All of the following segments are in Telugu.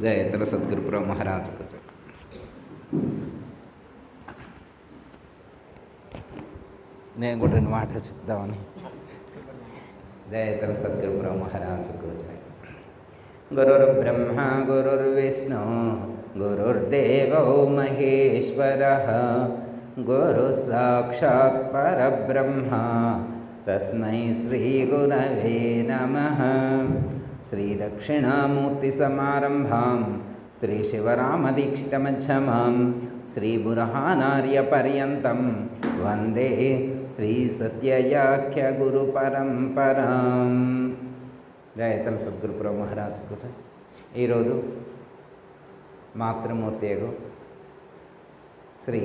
జయతల సద్గురు మహారాజుకు నేను కూడా రెండు మాటలు చెప్తామని. జయతల సద్గురు మహారాజుకు జయ. గురుర్బ్రహ్మ గురుర్విష్ణు గురుర్దేవో మహేశ్వరః గురు సాక్షాత్ పరబ్రహ్మ తస్మై శ్రీ గురవే నమః. శ్రీ దక్షిణామూర్తి సమారంభాం శ్రీ శివరామదీక్షితమధ్యమాం శ్రీ బురహానార్య పర్యంతం వందే శ్రీ సత్యయాఖ్య గురు పరంపరాం. జయతల సద్గురు మహారాజుకు ఈరోజు మాతృమూర్తియగు శ్రీ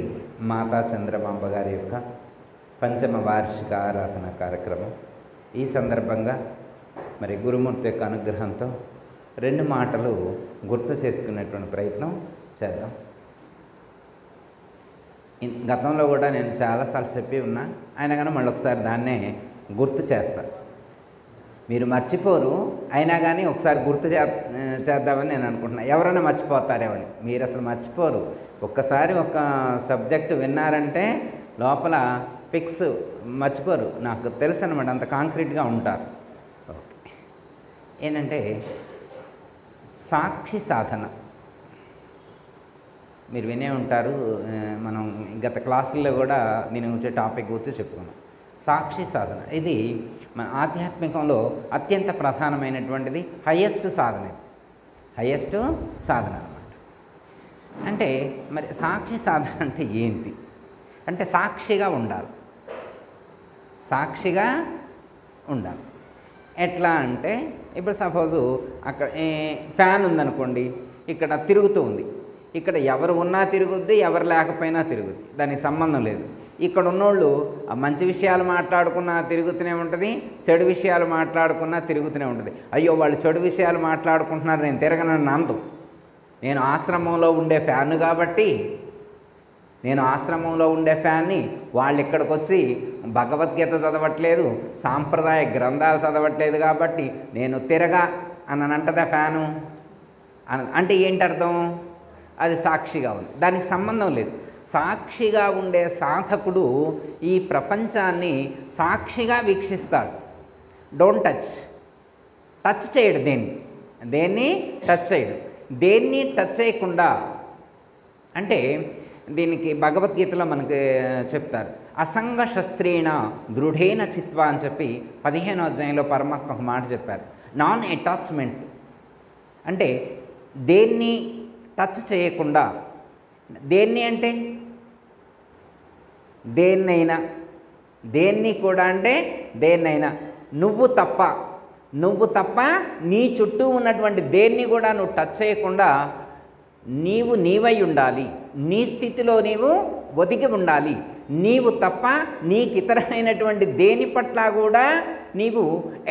మాతా చంద్రమాంబ గారి యొక్క పంచమ వార్షిక ఆరాధన కార్యక్రమం. ఈ సందర్భంగా మరి గురుమూర్తి యొక్క అనుగ్రహంతో రెండు మాటలు గుర్తు చేసుకునేటువంటి ప్రయత్నం చేద్దాం. గతంలో కూడా నేను చాలాసార్లు చెప్పి ఉన్నా, అయినా కానీ మళ్ళీ ఒకసారి దాన్నే గుర్తు చేస్తా. మీరు మర్చిపోరు, అయినా కానీ ఒకసారి గుర్తు చేద్దామని నేను అనుకుంటున్నా. ఎవరైనా మర్చిపోతారేమని, మీరు అసలు మర్చిపోరు. ఒక్కసారి ఒక సబ్జెక్టు విన్నారంటే లోపల ఫిక్స్, మర్చిపోరు. నాకు తెలుసు అనమాట, అంత కాంక్రీట్గా ఉంటారు. ఓకే, ఏంటంటే సాక్షి సాధన మీరు వినే ఉంటారు. మనం గత క్లాసుల్లో కూడా దీని గురించి టాపిక్ గురించి చెప్పుకున్నాం. సాక్షి సాధన ఇది మన ఆధ్యాత్మికంలో అత్యంత ప్రధానమైనటువంటిది, హయ్యెస్ట్ సాధన. ఇది హయ్యెస్ట్ సాధన అన్నమాట. అంటే మరి సాక్షి సాధన అంటే ఏంటి అంటే సాక్షిగా ఉండాలి. సాక్షిగా ఉండాలి. ఎట్లా అంటే ఇప్పుడు సపోజు అక్కడ ఫ్యాన్ ఉందనుకోండి, ఇక్కడ తిరుగుతూ ఉంది. ఇక్కడ ఎవరు ఉన్నా తిరుగుద్ది, ఎవరు లేకపోయినా తిరుగుద్ది, దానికి సంబంధం లేదు. ఇక్కడ ఉన్నోళ్ళు మంచి విషయాలు మాట్లాడుకున్నా తిరుగుతూనే ఉంటుంది, చెడు విషయాలు మాట్లాడుకున్నా తిరుగుతూనే ఉంటుంది. అయ్యో వాళ్ళు చెడు విషయాలు మాట్లాడుకుంటున్నారు, నేను తిరగనని నందు. నేను ఆశ్రమంలో ఉండే ఫ్యాన్ కాబట్టి, నేను ఆశ్రమంలో ఉండే ఫ్యాన్ని వాళ్ళు ఇక్కడికి వచ్చి భగవద్గీత చదవట్లేదు, సాంప్రదాయ గ్రంథాలు చదవట్లేదు కాబట్టి నేను తిరగా అనంటదా ఫ్యాను అంటే ఏంటి అర్థం? అది సాక్షిగా ఉంది, దానికి సంబంధం లేదు. సాక్షిగా ఉండే సాధకుడు ఈ ప్రపంచాన్ని సాక్షిగా వీక్షిస్తాడు. డోంట్ టచ్ చేయడు, దేన్ని టచ్ చేయడు. దేన్ని టచ్ చేయకుండా అంటే దీనికి భగవద్గీతలో మనకి చెప్తారు, అసంగ శస్త్రేణ దృఢేన చిత్వ అని చెప్పి 15వ అధ్యాయంలో పరమాత్మ ఒక మాట చెప్పారు. నాన్ అటాచ్మెంట్ అంటే దేన్ని టచ్ చేయకుండా. దేన్ని అంటే దేన్నైనా, దేన్ని కూడా అంటే దేన్నైనా. నువ్వు తప్ప నీ చుట్టూ ఉన్నటువంటి దేన్ని కూడా నువ్వు టచ్ చేయకుండా నీవు నీవై ఉండాలి. నీ స్థితిలో నీవు ఒదిగి ఉండాలి. నీవు తప్ప నీకితరైనటువంటి దేని పట్ల కూడా నీవు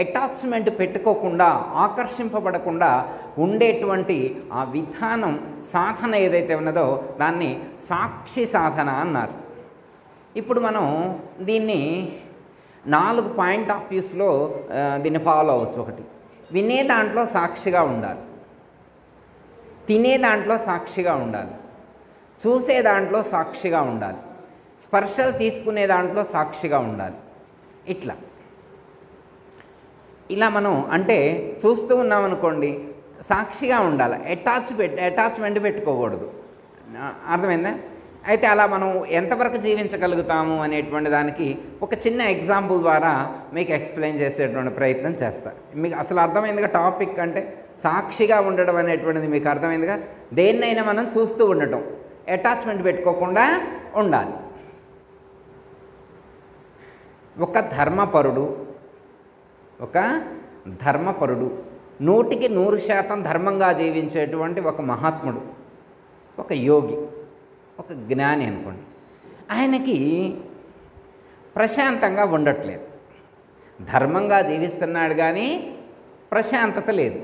అటాచ్మెంట్ పెట్టుకోకుండా, ఆకర్షింపబడకుండా ఉండేటువంటి ఆ విధానం, సాధన ఏదైతే ఉన్నదో దాన్ని సాక్షి సాధన అన్నారు. ఇప్పుడు మనం దీన్ని 4 పాయింట్ ఆఫ్ వ్యూస్లో దీన్ని ఫాలో అవ్వచ్చు. ఒకటి, వినే దాంట్లో సాక్షిగా ఉండాలి, తినే దాంట్లో సాక్షిగా ఉండాలి, చూసే దాంట్లో సాక్షిగా ఉండాలి, స్పర్శలు తీసుకునే దాంట్లో సాక్షిగా ఉండాలి. ఇలా మనం అంటే చూస్తూ ఉన్నామనుకోండి, సాక్షిగా ఉండాలి, అటాచ్మెంట్ పెట్టుకోకూడదు. అర్థమైందా? అయితే అలా మనం ఎంతవరకు జీవించగలుగుతాము అనేటువంటి దానికి ఒక చిన్న ఎగ్జాంపుల్ ద్వారా మీకు ఎక్స్ప్లెయిన్ చేసేటువంటి ప్రయత్నం చేస్తా. మీకు అసలు అర్థమైందిగా టాపిక్ అంటే సాక్షిగా ఉండడం అనేటువంటిది మీకు అర్థమైందిగా. దేన్నైనా మనం చూస్తూ ఉండటం, అటాచ్మెంట్ పెట్టుకోకుండా ఉండాలి. ఒక ధర్మపరుడు 100% ధర్మంగా జీవించేటువంటి ఒక మహాత్ముడు, ఒక యోగి, ఒక జ్ఞాని అనుకోండి. ఆయనకి ప్రశాంతంగా ఉండట్లేదు. ధర్మంగా జీవిస్తున్నాడు కానీ ప్రశాంతత లేదు,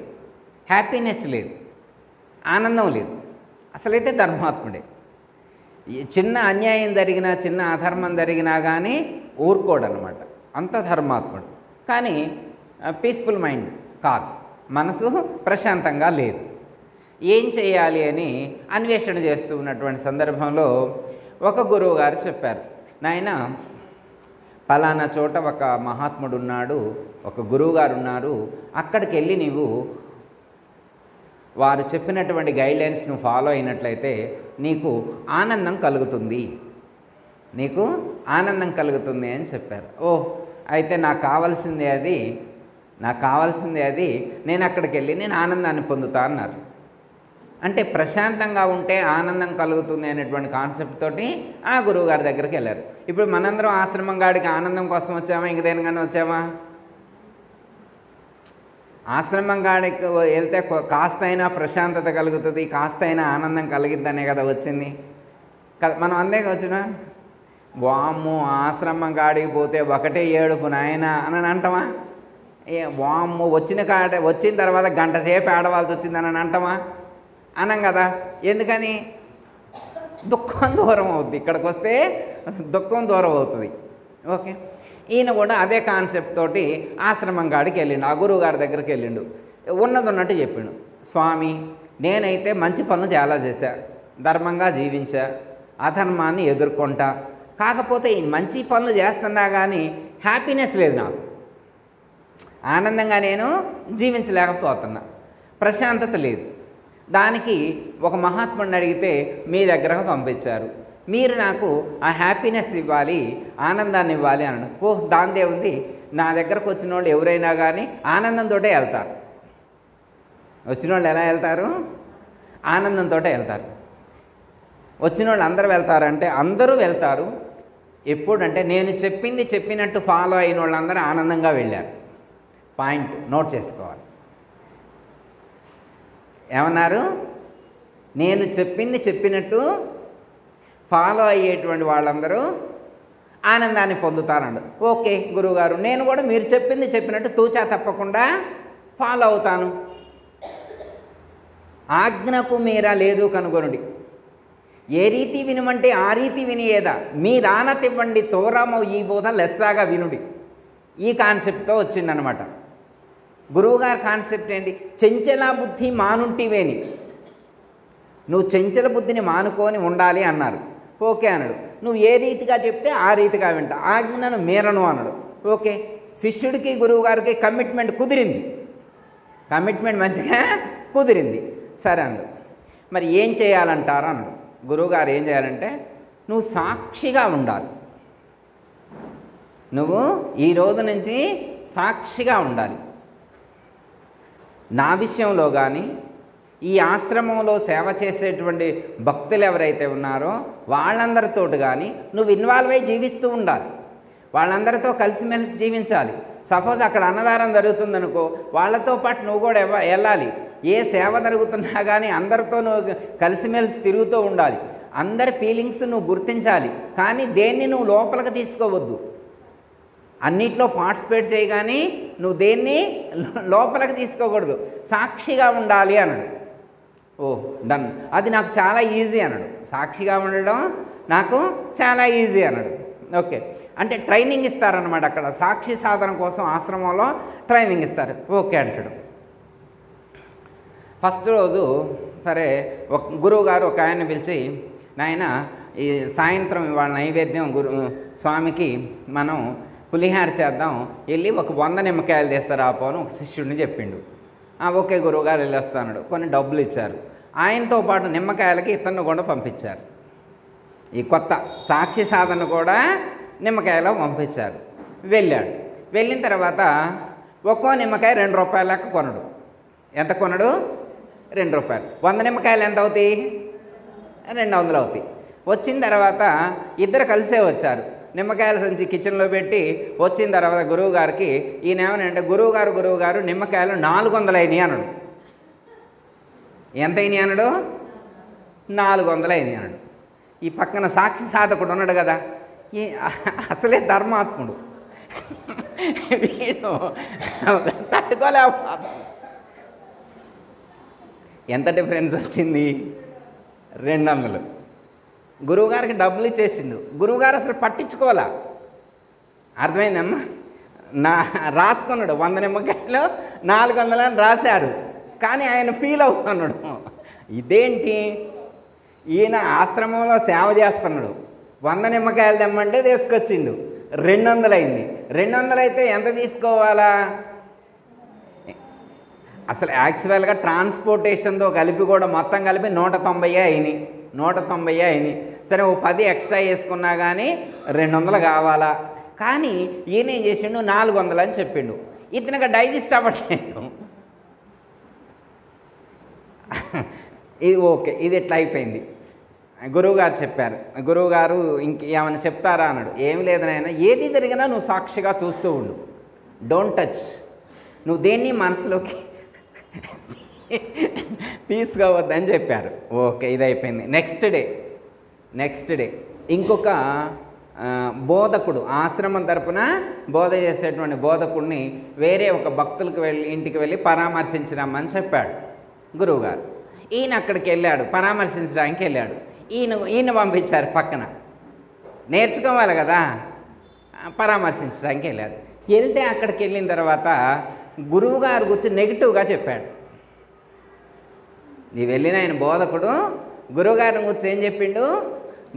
హ్యాపీనెస్ లేదు, ఆనందం లేదు. అసలైతే ధర్మాత్ముడే. చిన్న అన్యాయం జరిగినా, చిన్న అధర్మం జరిగినా కానీ ఊరుకోడనమాట, అంత ధర్మాత్ముడు. కానీ పీస్ఫుల్ మైండ్ కాదు, మనసు ప్రశాంతంగా లేదు. ఏం చేయాలి అని అన్వేషణ చేస్తూ ఉన్నటువంటి సందర్భంలో ఒక గురువు గారు చెప్పారు, నాయన పలానా చోట ఒక మహాత్ముడు ఉన్నాడు, ఒక గురువు గారు ఉన్నారు, అక్కడికి వెళ్ళి నీవు వారు చెప్పినటువంటి గైడ్లైన్స్ నువ్వు ఫాలో అయినట్లయితే నీకు ఆనందం కలుగుతుంది, నీకు ఆనందం కలుగుతుంది అని చెప్పారు. అయితే నాకు కావాల్సిందే అది, నేను అక్కడికి వెళ్ళి నేను ఆనందాన్ని పొందుతా అన్నారు. అంటే ప్రశాంతంగా ఉంటే ఆనందం కలుగుతుంది అనేటువంటి కాన్సెప్ట్ తోటి ఆ గురువుగారి దగ్గరికి వెళ్ళారు. ఇప్పుడు మనందరం ఆశ్రమం గాడికి ఆనందం కోసం వచ్చామా, ఇంక దేనికన్నా వచ్చామా? ఆశ్రమం కాడికి వెళ్తే కాస్త అయినా ప్రశాంతత కలుగుతుంది, కాస్త అయినా ఆనందం కలిగిద్దనే కదా వచ్చింది. మనం అందే వచ్చినా వామ్ము ఆశ్రమం కాడికి పోతే ఒకటే ఏడుపు నాయన అని అంటామా? వామ్ము వచ్చిన తర్వాత గంట సేపు ఆడవలసి వచ్చిందని అంటామా? అనం కదా. ఎందుకని? దుఃఖం దూరం అవుతుంది, ఇక్కడికి వస్తే దుఃఖం దూరం అవుతుంది. ఓకే, ఈయన కూడా అదే కాన్సెప్ట్ తోటి ఆశ్రమం కాడికి వెళ్ళిండు, ఆ గురువు గారి దగ్గరికి వెళ్ళిండు. ఉన్నది ఉన్నట్టు చెప్పిండు, స్వామి నేనైతే మంచి పనులు చాలా చేశా, ధర్మంగా జీవించా, అధర్మాన్ని ఎదుర్కొంటా, కాకపోతే ఈ మంచి పనులు చేస్తున్నా కానీ హ్యాపీనెస్ లేదు, నాకు ఆనందంగా నేను జీవించలేకపోతున్నా, ప్రశాంతత లేదు. దానికి ఒక మహాత్ముడిని అడిగితే మీ దగ్గరకు పంపించారు, మీరు నాకు ఆ హ్యాపీనెస్ ఇవ్వాలి, ఆనందాన్ని ఇవ్వాలి అన్నాడు. దాందే ఉంది, నా దగ్గరకు వచ్చిన వాళ్ళు ఎవరైనా కానీ ఆనందంతో వెళ్తారు. వచ్చిన వాళ్ళు ఎలా వెళ్తారు? ఆనందంతో వెళ్తారు. వచ్చిన వాళ్ళు అందరూ వెళ్తారంటే అందరూ వెళ్తారు. ఎప్పుడంటే నేను చెప్పినట్టు ఫాలో అయిన వాళ్ళందరూ ఆనందంగా వెళ్ళారు. పాయింట్ నోట్ చేసుకోవాలి. ఏమన్నారు? నేను చెప్పినట్టు ఫాలో అయ్యేటువంటి వాళ్ళందరూ ఆనందాన్ని పొందుతారండి. ఓకే గురువుగారు, నేను కూడా మీరు చెప్పినట్టు తూచా తప్పకుండా ఫాలో అవుతాను. ఆజ్ఞకు మీరా లేదు కనుగొనుడి, ఏ రీతి వినుమంటే ఆ రీతి వినియేదా, మీరానతివ్వండి తోరామో ఈ బోధ లెస్సాగా వినుడి. ఈ కాన్సెప్ట్తో వచ్చిందనమాట. గురువుగారి కాన్సెప్ట్ ఏంటి? చెంచల బుద్ధి మానుంటివేని, నువ్వు చెంచల బుద్ధిని మానుకొని ఉండాలి అన్నారు. ఓకే అన్నాడు. నువ్వు ఏ రీతిగా చెప్తే ఆ రీతిగా వింటా, ఆజ్ఞను మీరను అన్నాడు. ఓకే, శిష్యుడికి గురువుగారికి కమిట్మెంట్ కుదిరింది, కమిట్మెంట్ మంచిగా కుదిరింది. సరే అన్నాడు. మరి ఏం చేయాలంటారు అన్నాడు. గురువుగారు ఏం చేయాలంటే నువ్వు సాక్షిగా ఉండాలి, నువ్వు ఈ రోజు నుంచి సాక్షిగా ఉండాలి. నా విషయంలో కానీ ఈ ఆశ్రమంలో సేవ చేసేటువంటి భక్తులు ఎవరైతే ఉన్నారో వాళ్ళందరితో కానీ నువ్వు ఇన్వాల్వ్ అయ్యి జీవిస్తూ ఉండాలి, వాళ్ళందరితో కలిసిమెలిసి జీవించాలి. సపోజ్ అక్కడ అన్నదానం జరుగుతుందనుకో, వాళ్ళతో పాటు నువ్వు కూడా వెళ్ళాలి. ఏ సేవ జరుగుతున్నా కానీ అందరితో నువ్వు కలిసిమెలిసి తిరుగుతూ ఉండాలి. అందరి ఫీలింగ్స్ నువ్వు గుర్తించాలి, కానీ దేన్ని నువ్వు లోపలికి తీసుకోవద్దు. అన్నిట్లో పార్టిసిపేట్ చేయి, కానీ నువ్వు దేన్ని లోపలికి తీసుకోకూడదు, సాక్షిగా ఉండాలి అన్నాడు. డన్, అది నాకు చాలా ఈజీ అన్నాడు. సాక్షిగా ఉండడం నాకు చాలా ఈజీ అన్నాడు. ఓకే, అంటే ట్రైనింగ్ ఇస్తారనమాట అక్కడ, సాక్షి సాధన కోసం ఆశ్రమంలో ట్రైనింగ్ ఇస్తారు. ఓకే అంటాడు. ఫస్ట్ రోజు సరే ఒక గురువుగారు ఒక ఆయన పిలిచి, నాయన ఈ సాయంత్రం ఇవాళ నైవేద్యం స్వామికి మనం పులిహార చేద్దాం, వెళ్ళి ఒక 100 నిమ్మకాయలు తీస్తారు ఆపోను ఒక శిష్యుడిని చెప్పిండు. ఓకే గురువుగారు వెళ్ళొస్తాడు. కొన్ని డబ్బులు ఇచ్చారు. ఆయనతో పాటు నిమ్మకాయలకి ఇతన్ని కూడా పంపించారు. ఈ కొత్త సాక్షి సాధన కూడా నిమ్మకాయలో పంపించారు. వెళ్ళాడు. వెళ్ళిన తర్వాత ఒక్కో నిమ్మకాయ 2 రూపాయల లెక్క కొనడు. ఎంత కొనడు? 2 రూపాయలు. 100 నిమ్మకాయలు ఎంత అవుతాయి? 200 అవుతాయి. వచ్చిన తర్వాత ఇద్దరు కలిసే వచ్చారు. నిమ్మకాయల సంచి కిచెన్లో పెట్టి వచ్చిన తర్వాత గురువుగారికి ఈయన ఏమనంటే, గురువుగారు నిమ్మకాయలు 400 అయినాయి అన్నాడు. ఎంత అయినాయి అన్నాడు? 400 అయినాయి అన్నాడు. ఈ పక్కన సాక్షి సాధకుడు ఉన్నాడు కదా, అసలే ధర్మాత్ముడు, వీడు తట్టుకోలే. ఎంత డిఫరెన్స్ వచ్చింది? 200. గురువుగారికి డబ్బులు ఇచ్చేసిండు. గురువుగారు అసలు పట్టించుకోవాలా. అర్థమైందమ్మా? రాసుకున్నాడు 100 నిమ్మకాయలు 400 అని రాశాడు, కానీ ఆయన ఫీల్ అవుతున్నాడు. ఇదేంటి, ఈయన ఆశ్రమంలో సేవ చేస్తున్నాడు, 100 నిమ్మకాయలు తెమ్మంటే తీసుకొచ్చిండు, 200 అయింది. 200 అయితే ఎంత తీసుకోవాలా? అసలు యాక్చువల్గా ట్రాన్స్పోర్టేషన్తో కలిపి కూడా మొత్తం కలిపి 190 అయినాయి. 190 అయినాయి. సరే ఓ 10 ఎక్స్ట్రా వేసుకున్నా కానీ 200 కావాలా? కానీ ఈయన ఏం చేసిండు, 400 అని చెప్పిండు. ఇతనికి డైజెస్ట్ అవ్వట్లేదు. ఇది ఓకే, ఇది ఎట్లా అయిపోయింది. గురువుగారు చెప్పారు. గురువుగారు ఏమైనా చెప్తారా అన్నాడు. ఏమి లేదు నాయన, ఏది జరిగినా నువ్వు సాక్షిగా చూస్తూ ఉండు, డోంట్ టచ్, నువ్వు దేన్ని మనసులోకి తీసుకోవద్దని చెప్పారు. ఓకే, ఇది అయిపోయింది. నెక్స్ట్ డే ఇంకొక బోధకుడు, ఆశ్రమం తరపున బోధ చేసేటువంటి బోధకుడిని వేరే ఒక భక్తులకు ఇంటికి వెళ్ళి పరామర్శించరమ్మని చెప్పాడు గురువుగారు. ఈయన అక్కడికి వెళ్ళాడు, పరామర్శించడానికి వెళ్ళాడు. ఈయన పంపించారు పక్కన, నేర్చుకోవాలి కదా, పరామర్శించడానికి వెళ్ళాడు. వెళ్తే అక్కడికి వెళ్ళిన తర్వాత గురువుగారు గురించి నెగిటివ్గా చెప్పాడు. ఈ వెళ్ళిన ఆయన బోధకుడు గురువుగారిని గురించి ఏం చెప్పిండు,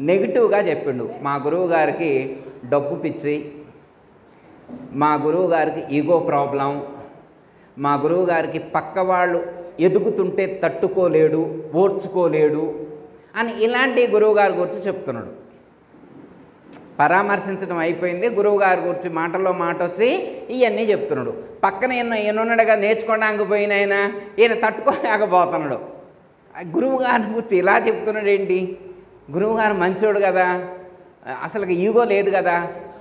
నెగిటివ్గా చెప్పిండు. మా గురువుగారికి డబ్బు పిచ్చి, మా గురువుగారికి ఈగో ప్రాబ్లం, మా గురువుగారికి పక్క వాళ్ళు ఎదుగుతుంటే తట్టుకోలేడు, ఓర్చుకోలేడు అని ఇలాంటి గురువుగారి గురించి చెప్తున్నాడు. పరామర్శించడం అయిపోయింది, గురువుగారి గురించి మాటల్లో మాట వచ్చి ఇవన్నీ చెప్తున్నాడు. పక్కన ఈయనున్నాడుగా, నేర్చుకోవడానికి పోయిన ఈయన తట్టుకోలేకపోతున్నాడు. గురువుగారిని గురించి ఇలా చెప్తున్నాడు ఏంటి? గురువుగారు మంచోడు కదా, అసలు ఈగో లేదు కదా,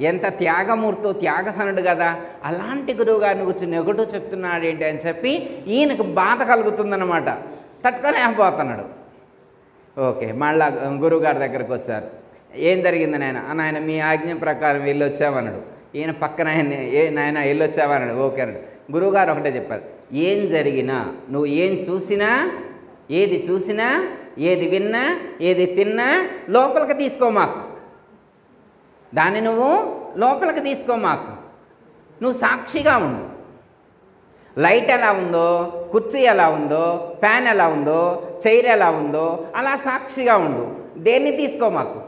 ఎంత త్యాగమూర్తో త్యాగసనుడు కదా, అలాంటి గురువుగారిని గురించి నెగటివ్ చెప్తున్నాడు ఏంటి అని చెప్పి ఈయనకు బాధ కలుగుతుందన్నమాట, తట్టుకోలేకపోతున్నాడు. ఓకే, మళ్ళా గురువుగారి దగ్గరకు వచ్చారు. ఏం జరిగింది నాయన, మీ ఆజ్ఞ ప్రకారం వెళ్ళొచ్చామన్నాడు. ఈయన పక్కన నాయన వెళ్ళొచ్చావన్నాడు. ఓకే అన్నాడు. గురువుగారు ఒకటే చెప్పారు, ఏం జరిగినా, నువ్వు ఏం చూసినా, ఏది చూసినా, ఏది విన్నా, ఏది తిన్నా లోపలికి తీసుకోమాకు, దాన్ని నువ్వు లోపలికి తీసుకోమాకు, నువ్వు సాక్షిగా ఉండు. లైట్ ఎలా ఉందో, కుర్చీ ఎలా ఉందో, ఫ్యాన్ ఎలా ఉందో, చైర్ ఎలా ఉందో అలా సాక్షిగా ఉండు, దేన్ని తీసుకోమాకు.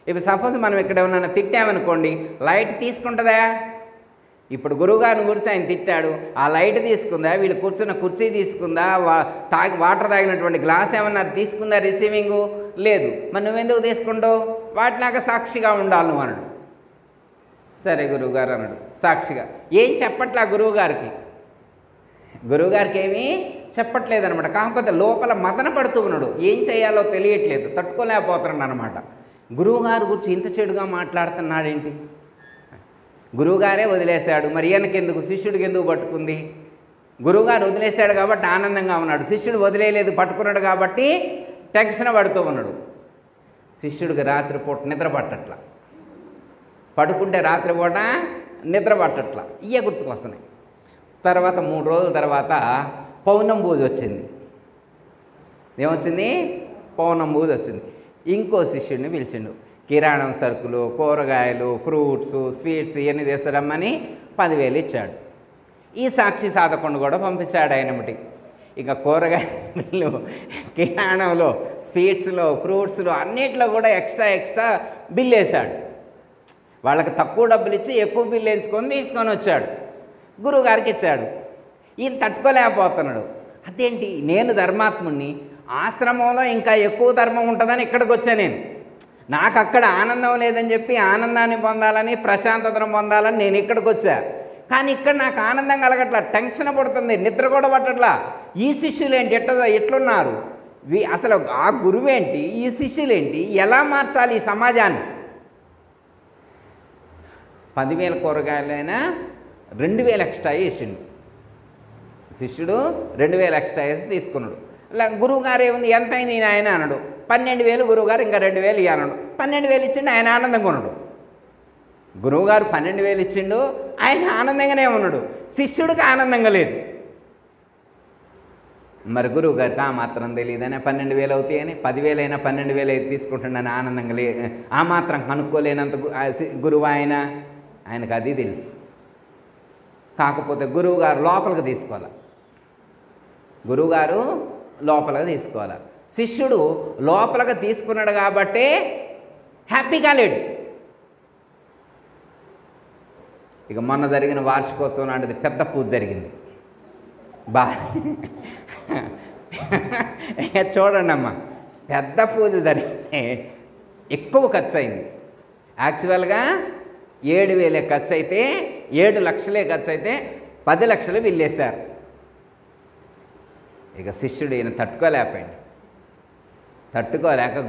ఇప్పుడు సపోజ్ మనం ఇక్కడ ఏమన్నా తిట్టామనుకోండి, లైట్ తీసుకుంటుందా? ఇప్పుడు గురువుగారిని గురించి ఆయన తిట్టాడు, ఆ లైట్ తీసుకుందా? వీళ్ళు కూర్చున్న కుర్చీ తీసుకుందా? వాటర్ తాగినటువంటి గ్లాస్ ఏమన్నా తీసుకుందా రిసీవింగు? లేదు. మరి నువ్వెందుకు తీసుకుంటావు? వాటిలాగా సాక్షిగా ఉండాలి నువ్వు అన్నాడు. సరే గురువుగారు అన్నాడు సాక్షిగా. ఏం చెప్పట్లా గురువుగారికి ఏమీ చెప్పట్లేదనమాట. కాకపోతే లోపల మదన పడుతూ ఉన్నాడు, ఏం చేయాలో తెలియట్లేదు, తట్టుకోలేకపోతున్నాడు అనమాట. గురువుగారు గురించి ఇంత చెడుగా మాట్లాడుతున్నాడేంటి? గురువుగారే వదిలేశాడు, మరి ఈయనకెందుకు, శిష్యుడికి ఎందుకు పట్టుకుంది? గురువుగారు వదిలేశాడు కాబట్టి ఆనందంగా ఉన్నాడు, శిష్యుడు వదిలేయలేదు, పట్టుకున్నాడు కాబట్టి టెన్షన్ పడుతూ ఉన్నాడు. శిష్యుడికి రాత్రిపూట నిద్ర పట్టట్లా, పడుకుంటే రాత్రిపూట నిద్ర పట్టట్లా, ఇవే గుర్తుకొస్తున్నాయి. తర్వాత 3 రోజుల తర్వాత పౌర్ణమి పూజ వచ్చింది. ఏమొచ్చింది? పౌర్ణమి పూజ వచ్చింది. ఇంకో శిష్యుడిని పిలిచిండు. కిరాణం సరుకులు, కూరగాయలు, ఫ్రూట్స్, స్వీట్స్ ఇవన్నీ తీసుకురమ్మని 10,000 ఇచ్చాడు. ఈ సాక్షి సాధకుండా కూడా పంపించాడు ఆయనమటి. ఇక కూరగాయలు, కిరాణంలో, స్వీట్స్లో, ఫ్రూట్స్లో అన్నిట్లో కూడా ఎక్స్ట్రా బిల్ వేశాడు. వాళ్ళకి తక్కువ డబ్బులు ఇచ్చి ఎక్కువ బిల్లు వేయించుకొని తీసుకొని వచ్చాడు, గురువుగారికి ఇచ్చాడు. ఈయన తట్టుకోలేకపోతున్నాడు. అదేంటి, నేను ధర్మాత్ముడిని, ఆశ్రమంలో ఇంకా ఎక్కువ ధర్మం ఉంటుందని ఇక్కడికి వచ్చా నేను, నాకు అక్కడ ఆనందం లేదని చెప్పి ఆనందాన్ని పొందాలని, ప్రశాంతతను పొందాలని నేను ఇక్కడికి వచ్చా. కానీ ఇక్కడ నాకు ఆనందం కలగట్లా, టెన్షన్ పడుతుంది, నిద్ర కూడా పట్టట్లా. ఈ శిష్యులు ఏంటి ఎట్లున్నారు, అసలు ఆ గురువేంటి, ఈ శిష్యులేంటి, ఎలా మార్చాలి ఈ సమాజాన్ని? 10,000 కూరగాయలైనా 2,000 ఎక్స్ట్రా వేసిండు. శిష్యుడు 2,000 ఎక్స్ట్రా వేసి తీసుకున్నాడు. ఇలా గురువుగారు ఏముంది, ఎంత అయింది ఆయన అన్నాడు. 12,000, గురువుగారు ఇంకా 2,000 ఇవ్వన్నాడు. 12,000 ఇచ్చిండు, ఆయన ఆనందంగా ఉన్నాడు. గురువుగారు 12,000 ఇచ్చిండు, ఆయన ఆనందంగానే ఉన్నాడు, శిష్యుడికి ఆనందంగా లేదు. మరి గురువుగారికి ఆ మాత్రం తెలియదని 12,000 అవుతాయని, 10,000 అయినా 12,000 అయితే తీసుకుంటున్నాను ఆనందంగా ఆ మాత్రం కనుక్కోలేనంత గురువు ఆయనకు అది తెలుసు. కాకపోతే గురువుగారు లోపలికి తీసుకోవాలి. గురువుగారు లోపలికి తీసుకోవాలి. శిష్యుడు లోపలికి తీసుకున్నాడు కాబట్టే హ్యాపీగా లేడు. ఇక మొన్న జరిగిన వార్షికోత్సవం లాంటిది పెద్ద పూజ జరిగింది. చూడండి అమ్మ, పెద్ద పూజ జరిగితే ఎక్కువ ఖర్చు అయింది. యాక్చువల్గా 7,000 ఖర్చు అయితే 7 లక్షలే ఖర్చు అయితే 10 లక్షలు వీళ్ళేశారు. ఇక శిష్యుడు ఈయన తట్టుకోలేక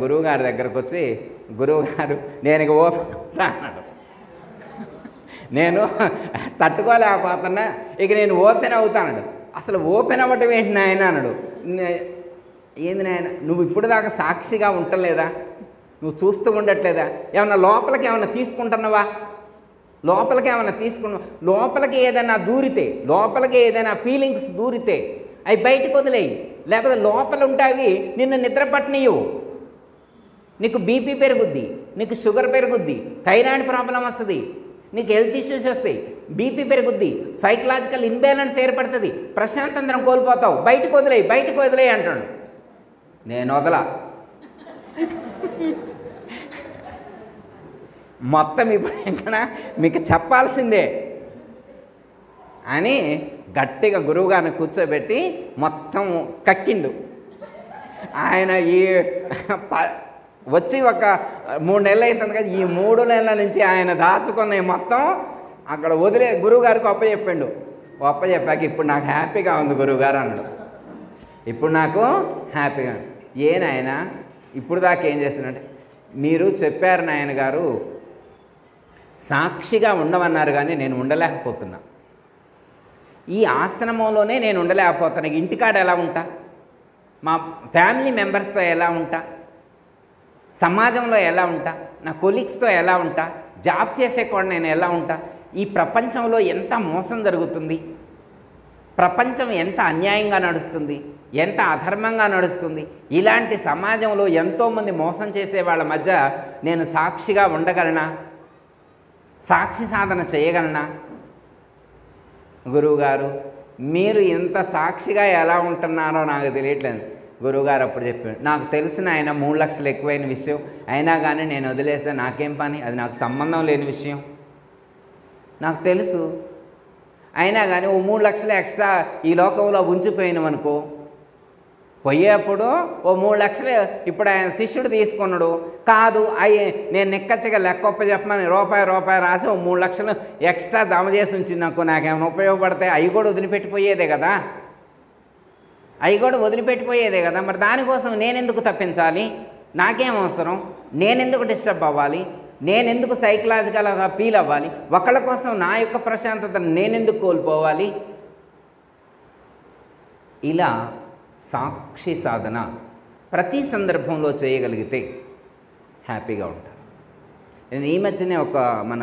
గురువుగారి దగ్గరకు వచ్చి, గురువుగారు నేను ఇక ఓపెన్ అన్నాడు. నేను తట్టుకోలేకపోతున్నా, ఇక నేను ఓపెన్ అవుతాడు. అసలు ఓపెన్ అవ్వటం ఏంటి నాయన అన్నాడు. ఏంది నాయన, నువ్వు ఇప్పుడు దాకా సాక్షిగా ఉండలేదా? నువ్వు చూస్తూ ఉండట్లేదా? ఏమన్నా లోపలికి ఏమన్నా తీసుకుంటున్నావా? లోపలికి ఏదైనా దూరితే, లోపలికి ఏదైనా ఫీలింగ్స్ దూరితే అవి బయటకు వదిలేయి. లేకపోతే లోపల ఉంటావి నిన్ను నిద్ర పట్టనీయవు. నీకు బీపీ పెరుగుద్ది, నీకు షుగర్ పెరుగుద్ది, థైరాయిడ్ ప్రాబ్లం వస్తుంది, నీకు హెల్త్ ఇష్యూస్ వస్తాయి, బీపీ పెరుగుద్ది, సైకలాజికల్ ఇన్బ్యాలెన్స్ ఏర్పడుతుంది, ప్రశాంతంగా కోల్పోతావు. బయటకు వదిలేయి అంటాడు. నేను వదలా. మొత్తం ఇప్పుడు ఇక్కడ మీకు చెప్పాల్సిందే అని గట్టిగా గురువుగారిని కూర్చోబెట్టి మొత్తం కక్కిండు. ఆయన ఈ వచ్చి ఒక 3 నెలలు అవుతుంది కదా, ఈ 3 నెలల నుంచి ఆయన దాచుకున్న మొత్తం అక్కడ వదిలే గురువుగారికి చెప్పాక ఇప్పుడు నాకు హ్యాపీగా ఉంది గురువుగారు అన్నాడు. ఇప్పుడు నాకు హ్యాపీగా. నాయన ఇప్పుడు దాకా ఏం చేస్తున్నట్టే, మీరు చెప్పారు నాయన గారు, సాక్షిగా ఉండమన్నారు, కానీ నేను ఉండలేకపోతున్నా. ఈ ఆశ్రమంలోనే నేను ఉండలేకపోతున్నా. ఇంటికాడ ఎలా ఉంటా, మా ఫ్యామిలీ మెంబర్స్తో ఎలా ఉంటా, సమాజంలో ఎలా ఉంటా, నా కొలీగ్స్తో ఎలా ఉంటా, జాబ్ చేసే కూడా నేను ఎలా ఉంటా, ఈ ప్రపంచంలో ఎంత మోసం జరుగుతుంది, ప్రపంచం ఎంత అన్యాయంగా నడుస్తుంది, ఎంత అధర్మంగా నడుస్తుంది, ఇలాంటి సమాజంలో ఎంతోమంది మోసం చేసే వాళ్ళ మధ్య నేను సాక్షిగా ఉండగలనా, సాక్షి సాధన చేయగలనా? గురువుగారు మీరు ఇంత సాక్షిగా ఎలా ఉంటున్నారో నాకు తెలియట్లేదు. గురువుగారు అప్పుడు చెప్పాడు, నాకు తెలిసిన ఆయన 3 లక్షలు ఎక్కువైన విషయం అయినా కానీ నేను వదిలేసా, నాకేం పని, అది నాకు సంబంధం లేని విషయం నాకు తెలుసు. అయినా కానీ ఓ 3 లక్షలు ఎక్స్ట్రా ఈ లోకంలో ఉంచిపోయినవనుకో, పోయేప్పుడు ఓ 3 లక్షలు ఇప్పుడు ఆయన శిష్యుడు తీసుకున్నాడు కాదు, నేను నిక్కచ్చగా లెక్కొప్ప చెప్పమని రూపాయి రాసి ఓ 3 లక్షలు ఎక్స్ట్రా జమ చేసి ఉంచినాకో నాకేమైనా ఉపయోగపడతాయి? అవి కూడా వదిలిపెట్టిపోయేదే కదా. మరి దానికోసం నేనెందుకు తప్పించాలి? నాకేం అవసరం? నేనెందుకు డిస్టర్బ్ అవ్వాలి? నేనెందుకు సైకలాజికల్గా ఫీల్ అవ్వాలి? ఒకళ్ళ కోసం నా యొక్క ప్రశాంతతను నేనెందుకు కోల్పోవాలి? ఇలా సాక్షి సాధన ప్రతి సందర్భంలో చేయగలిగితే హ్యాపీగా ఉంటారు. నేను ఈ మధ్యనే మన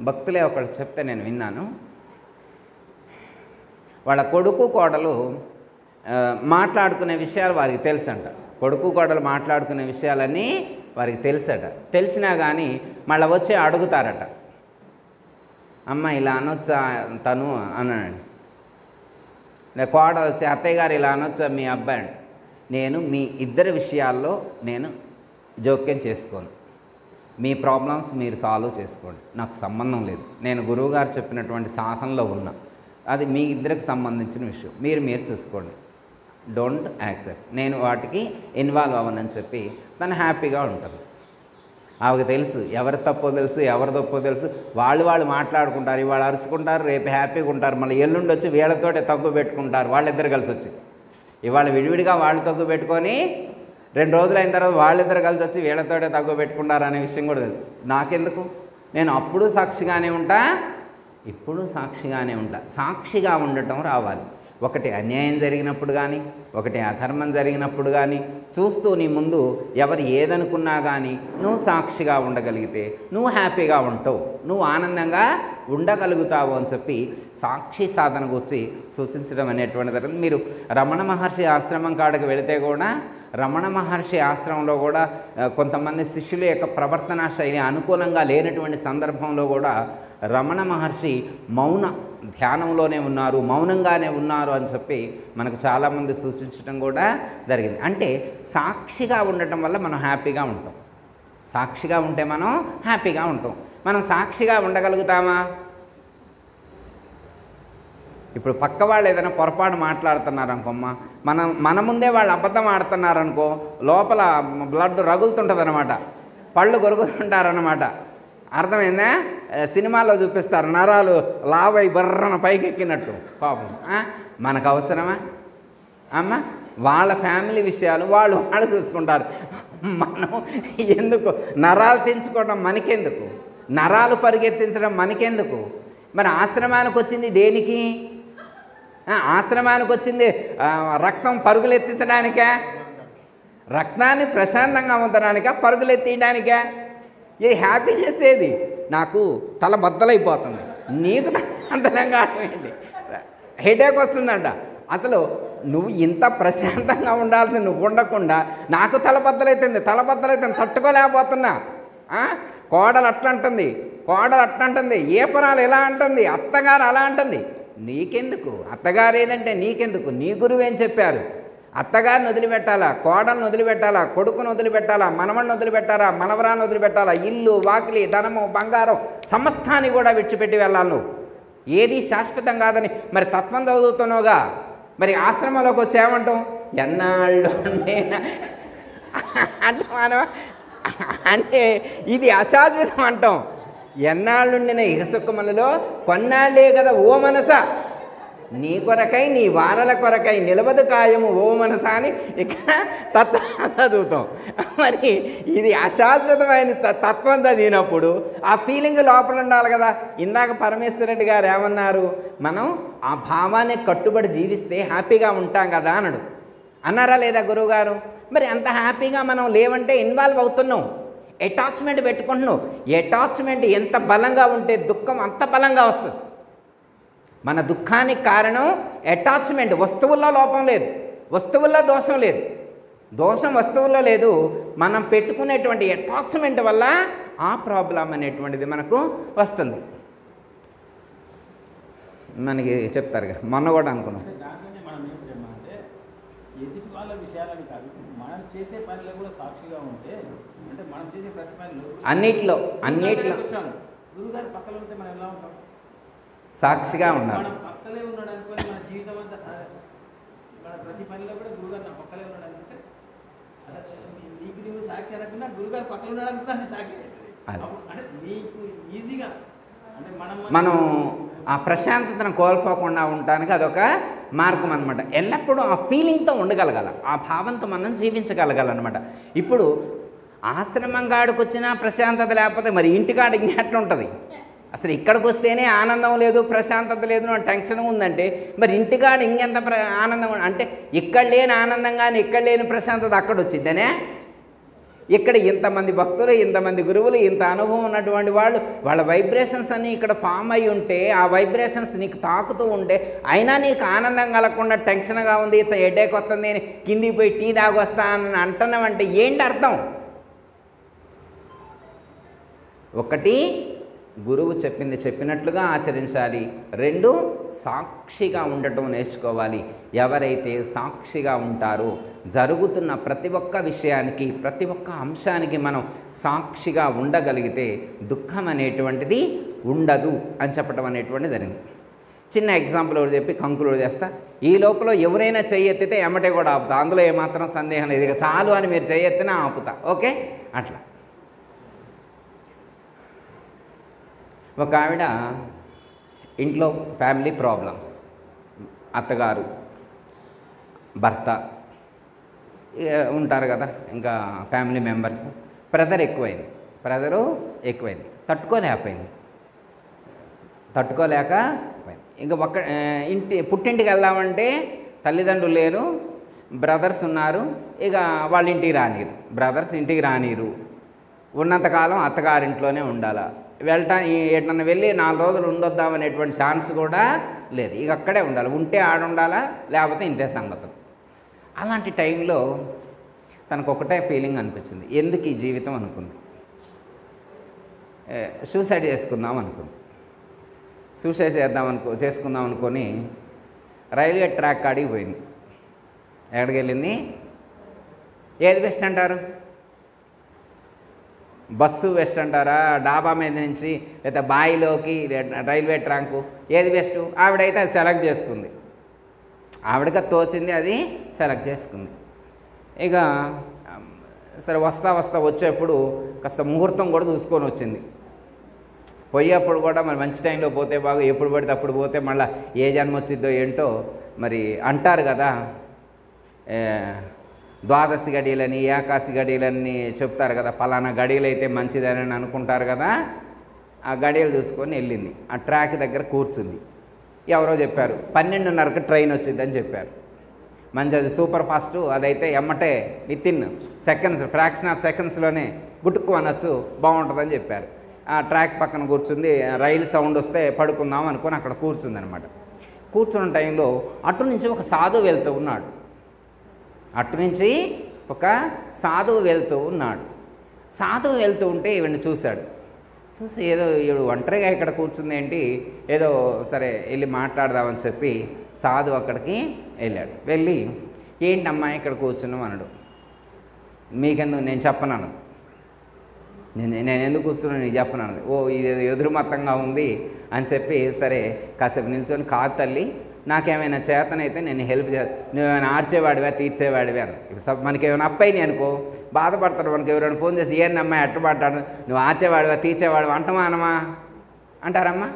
భక్తులే ఒకళ్ళు చెప్తే నేను విన్నాను. వాళ్ళ కొడుకు కోడలు మాట్లాడుకునే విషయాలు వారికి తెలుసంట. కొడుకు కోడలు మాట్లాడుకునే విషయాలన్నీ వారికి తెలుసట. తెలిసినా కానీ మళ్ళీ వచ్చి అడుగుతారట, అమ్మ ఇలా అనొచ్చా తను అన్నాడు. కోడలు వచ్చి, అత్తయ్య గారు ఇలా అనొచ్చా మీ అబ్బాయి? నేను మీ ఇద్దరి విషయాల్లో నేను జోక్యం చేసుకోను, మీ ప్రాబ్లమ్స్ మీరు సాల్వ్ చేసుకోండి, నాకు సంబంధం లేదు. నేను గురువుగారు చెప్పినటువంటి సాధనలో ఉన్నా, అది మీ ఇద్దరికి సంబంధించిన విషయం, మీరు చూసుకోండి, డోంట్ యాక్సెప్ట్, నేను వాటికి ఇన్వాల్వ్ అవ్వనని చెప్పి తను హ్యాపీగా ఉంటుంది. ఆమెకు తెలుసు ఎవరి తప్పో తెలుసు, ఎవరి తప్పో తెలుసు. వాళ్ళు మాట్లాడుకుంటారు, ఇవాళ అరుచుకుంటారు, రేపు హ్యాపీగా ఉంటారు, మళ్ళీ ఎల్లుండి వచ్చి వీళ్ళతోటే తగ్గు పెట్టుకుంటారు. వాళ్ళిద్దరు కలిసి వచ్చి ఇవాళ విడివిడిగా వాళ్ళు తగ్గు పెట్టుకొని 2 రోజులు అయిన తర్వాత వాళ్ళిద్దరు కలిసి వచ్చి వీళ్ళతోటే తగ్గు పెట్టుకుంటారు అనే విషయం కూడా తెలుసు. నాకెందుకు? నేను అప్పుడు సాక్షిగానే ఉంటా, ఇప్పుడు సాక్షిగానే ఉంటా. సాక్షిగా ఉండటం రావాలి. ఒకటి అన్యాయం జరిగినప్పుడు కానీ, ఒకటి అధర్మం జరిగినప్పుడు కానీ చూస్తూ నీ ముందు ఎవరు ఏదనుకున్నా కానీ నువ్వు సాక్షిగా ఉండగలిగితే నువ్వు హ్యాపీగా ఉంటావు, నువ్వు ఆనందంగా ఉండగలుగుతావు అని చెప్పి సాక్షి సాధన గురించి సూచించడం అనేటువంటిది. మీరు రమణ మహర్షి ఆశ్రమం కాడకు వెళితే కూడా, రమణ మహర్షి ఆశ్రమంలో కూడా కొంతమంది శిష్యుల యొక్క ప్రవర్తనా శైలి అనుకూలంగా లేనటువంటి సందర్భంలో కూడా రమణ మహర్షి మౌన ధ్యానంలోనే ఉన్నారు, మౌనంగానే ఉన్నారు అని చెప్పి మనకు చాలామంది సూచించడం కూడా జరిగింది. అంటే సాక్షిగా ఉండటం వల్ల మనం హ్యాపీగా ఉంటాం. సాక్షిగా ఉంటే మనం హ్యాపీగా ఉంటాం. మనం సాక్షిగా ఉండగలుగుతామా? ఇప్పుడు పక్క వాళ్ళు ఏదైనా పొరపాటు మాట్లాడుతున్నారనుకోమ్మా, మన ముందే వాళ్ళు అబద్ధం ఆడుతున్నారనుకో, లోపల బ్లడ్ రగులుతుంటుంది అనమాట, పళ్ళు కొరుకుతుంటారనమాట. అర్థమైందా? సినిమాలో చూపిస్తారు నరాలు లావై బర్రన పైకి ఎక్కినట్టు. పాపం మనకు అవసరమా అమ్మ? వాళ్ళ ఫ్యామిలీ విషయాలు వాళ్ళు చూసుకుంటారు. మనం ఎందుకు నరాలు తెంచుకోవడం మనకెందుకు? నరాలు పరిగెత్తించడం మనకెందుకు? మరి ఆశ్రమానికి వచ్చింది దేనికి? ఆశ్రమానికి వచ్చింది రక్తం పరుగులెత్తించడానికా? రక్తాన్ని ప్రశాంతంగా ఉంచడానికా? పరుగులెత్తియడానికా? ఏ హ్యాపీనెస్ ఏది? నాకు తల బద్దలైపోతుంది, నీకు అంతరంగా ఏంటి, హెడేక్ వస్తుందంట. అసలు నువ్వు ఇంత ప్రశాంతంగా ఉండాల్సి నువ్వు ఉండకుండా నాకు తల బద్దలైతుంది తట్టుకోలేకపోతున్నా. కోడలు అట్లంటుంది, ఏ పరాలు ఎలా అంటుంది, అత్తగారు అలా అంటుంది. నీకెందుకు? అత్తగారు ఏదంటే నీకెందుకు? నీ గురువు ఏం చెప్పారు? అత్తగారిని వదిలిపెట్టాలా, కోడలను వదిలిపెట్టాలా, కొడుకును వదిలిపెట్టాలా, మనవడిని వదిలిపెట్టాలా, మనవరాన్ని వదిలిపెట్టాలా, ఇల్లు వాకిలి ధనము బంగారం సమస్తాన్ని కూడా విడిచిపెట్టి వెళ్ళాలి. నువ్వు ఏది శాశ్వతం కాదని మరి తత్వం చదువుతున్నావుగా. మరి ఆశ్రమంలోకి వచ్చేమంటాం? ఎన్నాళ్ళు అంటే మనం అంటే ఇది అశాశ్వతం అంటాం. ఎన్నాళ్ళుండిన ఇహసుఖములలో కొన్నాళ్ళే కదా ఓ మనసా, నీ కొరకై నీ వారల కొరకై నిలవదు కాయము ఓ మనసా అని ఇక్కడ తత్వం చదువుతాం. మరి ఇది అశాశ్వతమైన తత్వం చదివినప్పుడు ఆ ఫీలింగ్ లోపల ఉండాలి కదా. ఇందాక పరమేశ్వరరెడ్డి గారు ఏమన్నారు? మనం ఆ భావానికి కట్టుబడి జీవిస్తే హ్యాపీగా ఉంటాం కదా అన్నారా లేదా గురువుగారు? మరి అంత హ్యాపీగా మనం లేవంటే ఇన్వాల్వ్ అవుతున్నాం, అటాచ్మెంట్ పెట్టుకుంటున్నాం. అటాచ్మెంట్ ఎంత బలంగా ఉంటే దుఃఖం అంత బలంగా వస్తుంది. మన దుఃఖానికి కారణం అటాచ్మెంట్. వస్తువుల్లో లోపం లేదు, వస్తువుల్లో దోషం లేదు, దోషం వస్తువుల్లో లేదు. మనం పెట్టుకునేటువంటి అటాచ్మెంట్ వల్ల ఆ ప్రాబ్లం అనేటువంటిది మనకు వస్తుంది. మనకి చెప్తారుగా, మొన్న కూడా అనుకున్నాం. ఎదుటి వాళ్ళ విషయాలని కాదు, మనం చేసే పనిలో కూడా సాక్షిగా ఉంటే, అంటే మనం చేసే ప్రతి పనిలో అన్నిట్లో గురుగారు పక్కన ఉంటే మనం ఎలా ఉంటాం? సాక్షిగా ఉన్నారు. మనం పక్కలే ఉన్నాడు అనుకోని మన జీవితం అంతా మన ప్రతి పనిలో కూడా గురుగారు నా పక్కలే ఉన్నాడు అనుకుంటే నీకు నువ్వు సాక్షి అనుకున్నా, గురుగారు పక్కన ఉన్నాడు అనుకున్నా అది సాక్షి అంటే నీకు ఈజీగా అంటే మనం ఆ ప్రశాంతతను కోల్పోకుండా ఉండటానికి అదొక మార్గం అనమాట. ఎల్లప్పుడూ ఆ ఫీలింగ్తో ఉండగలగాల, ఆ భావంతో మనం జీవించగలగాలన్నమాట. ఇప్పుడు ఆశ్రమం కాడికి వచ్చినా ప్రశాంతత లేకపోతే మరి ఇంటికాడ ఇంకెట్లా ఉంటుంది? అసలు ఇక్కడికి వస్తేనే ఆనందం లేదు, ప్రశాంతత లేదు, అని టెన్షన్ ఉందంటే మరి ఇంటికాడ ఇంకెంత ఆనందం అంటే ఇక్కడ లేని ఆనందం కానీ ఇక్కడ లేని ప్రశాంతత అక్కడ వచ్చిందనే. ఇక్కడ ఇంతమంది భక్తులు, ఇంతమంది గురువులు, ఇంత అనుభవం ఉన్నటువంటి వాళ్ళు, వాళ్ళ వైబ్రేషన్స్ అన్నీ ఇక్కడ ఫామ్ అయి ఉంటే ఆ వైబ్రేషన్స్ నీకు తాకుతూ ఉంటే అయినా నీకు ఆనందం కలగకుండా టెన్షన్గా ఉంది, ఇంత హెడేక్ వస్తుంది అని కిందికి పోయి టీ తాగొస్తా అని అంటున్నామంటే ఏంటి అర్థం? ఒకటి, గురువు చెప్పింది చెప్పినట్లుగా ఆచరించాలి. రెండు, సాక్షిగా ఉండటం నేర్చుకోవాలి. ఎవరైతే సాక్షిగా ఉంటారో జరుగుతున్న ప్రతి ఒక్క విషయానికి, ప్రతి ఒక్క అంశానికి మనం సాక్షిగా ఉండగలిగితే దుఃఖం అనేటువంటిది ఉండదు అని చెప్పడం అనేటువంటిది జరిగింది. చిన్న ఎగ్జాంపుల్ ఒకటి చెప్పి కంక్లూడ్ చేస్తా. ఈ లోపల ఎవరైనా చెయ్యెత్తితే ఎమ్మటే కూడా ఆపుతా, అందులో ఏమాత్రం సందేహం లేదు. ఇక చాలు అని మీరు చెయ్యెత్తినా ఆపుతా. ఓకే, అట్లా. ఒక ఆవిడ ఇంట్లో ఫ్యామిలీ ప్రాబ్లమ్స్, అత్తగారు భర్త ఉంటారు కదా, ఇంకా ఫ్యామిలీ మెంబర్స్. ప్రెజరు ఎక్కువైంది, తట్టుకోలేకపోయింది. ఇంకా పుట్టింటికి వెళ్దామంటే తల్లిదండ్రులు లేరు, బ్రదర్స్ ఉన్నారు. ఇక వాళ్ళ ఇంటికి రానిరు, బ్రదర్స్ ఇంటికి రానిరు. ఉన్నంతకాలం అత్తగారింట్లోనే ఉండాలా. ఎట్లన్నా వెళ్ళి 4 రోజులు ఉండొద్దామనేటువంటి ఛాన్స్ కూడా లేదు. ఇక అక్కడే ఉండాలి, ఉంటే ఆడుండాలా, లేకపోతే ఇంతే సంగతులు. అలాంటి టైంలో తనకు ఒకటే ఫీలింగ్ అనిపించింది, ఎందుకు ఈ జీవితం అనుకుంది. సూసైడ్ చేసుకుందాం అనుకుంది. సూసైడ్ చేసుకుందాం అనుకొని రైల్వే ట్రాక్ కాడికి పోయింది. ఎక్కడికి వెళ్ళింది? ఏది బెస్ట్ అంటారు? బస్సు బెస్ట్ అంటారా, డాబా మీద నుంచి లేదా బాయిలోకి రైల్వే ట్రాంకు ఏది బెస్ట్? ఆవిడైతే అది సెలెక్ట్ చేసుకుంది. ఆవిడకి తోచింది అది సెలెక్ట్ చేసుకుంది. ఇక సరే వస్తా వచ్చేప్పుడు కాస్త ముహూర్తం కూడా చూసుకొని వచ్చింది. పోయేప్పుడు కూడా మరి మంచి టైంలో పోతే బాగా, ఎప్పుడు పడితే అప్పుడు పోతే మళ్ళీ ఏ జన్మ వచ్చిద్దో ఏంటో మరి అంటారు కదా, ద్వాదశి గడియలని ఏకాశి గడియలని చెప్తారు కదా, పలానా గడియలు అయితే మంచిదని అనుకుంటారు కదా. ఆ గడియలు చూసుకొని వెళ్ళింది. ఆ ట్రాక్ దగ్గర కూర్చుంది. ఎవరో చెప్పారు 12:30కి ట్రైన్ వచ్చిందని చెప్పారు. మంచి అది సూపర్ ఫాస్ట్, అదైతే ఎమ్మటే వితిన్ సెకండ్స్, ఫ్రాక్షన్ ఆఫ్ సెకండ్స్లోనే గుట్టుకు అనొచ్చు, బాగుంటుందని చెప్పారు. ఆ ట్రాక్ పక్కన కూర్చుంది. రైలు సౌండ్ వస్తే పడుకుందాం అనుకొని అక్కడ కూర్చుందనమాట. కూర్చున్న టైంలో అటు నుంచి ఒక సాధువు వెళ్తూ ఉన్నాడు. సాధువు వెళ్తూ ఉంటే ఈవిని చూశాడు. చూసి ఏదో ఈవిడు ఒంటరిగా ఇక్కడ కూర్చుంది ఏంటి, ఏదో సరే వెళ్ళి మాట్లాడదామని చెప్పి సాధువు అక్కడికి వెళ్ళాడు. వెళ్ళి ఏంటమ్మా ఇక్కడ కూర్చున్నాం అన్నాడు. మీకెందుకు, నేను చెప్పను అన్నది. నేను ఎందుకు కూర్చున్నాను నీకు చెప్పను అన్నది. ఓ ఇది ఎదురు మత్తంగా ఉంది అని చెప్పి సరే కాసేపు నిల్చొని, కాదు తల్లి నాకేమైనా చేతనైతే నేను హెల్ప్ నువ్వేమైనా ఆర్చేవాడివా తీర్చేవాడివా అని. ఇప్పుడు మనకి ఏమైనా అప్పైనాయి అనుకో బాధపడతాడు. మనకి ఎవరైనా ఫోన్ చేసి ఏందమ్మా ఎట్ట మాట్లాడు, నువ్వు ఆర్చేవాడివా తీర్చేవాడివా అంటమా అనమా అంటారమ్మా.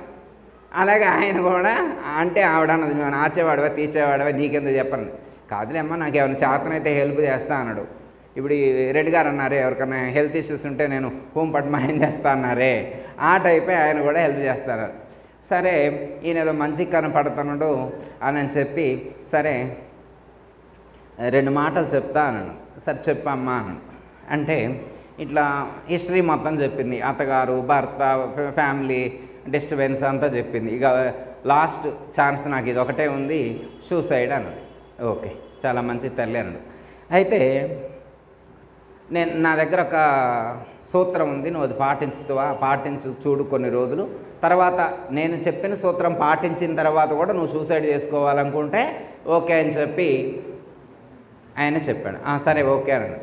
అలాగే ఆయన కూడా అంటే ఆవిడ అన్నది, నువ్వు ఆర్చేవాడివా తీర్చేవాడివా నీకెందుకు చెప్పను. కాదులే అమ్మా నాకు ఏమైనా చేతనైతే హెల్ప్ చేస్తా అన్నాడు. ఇప్పుడు ఈ రెడ్డి గారు అన్నారే ఎవరికైనా హెల్త్ ఇష్యూస్ ఉంటే నేను హోమ్ పట్మాయం చేస్తా అన్నారే, ఆ టైపే ఆయన కూడా హెల్ప్ చేస్తారు. సరే ఈయన ఏదో మంచిగా కనపడుతున్నాడు అని చెప్పి సరే 2 మాటలు చెప్తా అన్నాను. సరే చెప్పమ్మా అన్నాను. అంటే ఇట్లా హిస్టరీ మొత్తం చెప్పింది, అత్తగారు భర్త ఫ్యామిలీ డిస్టర్బెన్స్ అంతా చెప్పింది. ఇక లాస్ట్ ఛాన్స్ నాకు ఇది ఒకటే ఉంది, సూసైడ్ అన్నది. ఓకే చాలా మంచి తల్లి అన్నాడు. అయితే నా దగ్గర ఒక సూత్రం ఉంది, నువ్వు అది పాటించు చూడు కొన్ని రోజులు, తర్వాత నేను చెప్పిన సూత్రం పాటించిన తర్వాత కూడా నువ్వు సూసైడ్ చేసుకోవాలనుకుంటే ఓకే అని చెప్పి ఆయన చెప్పాడు. సరే ఓకే అన్నాడు.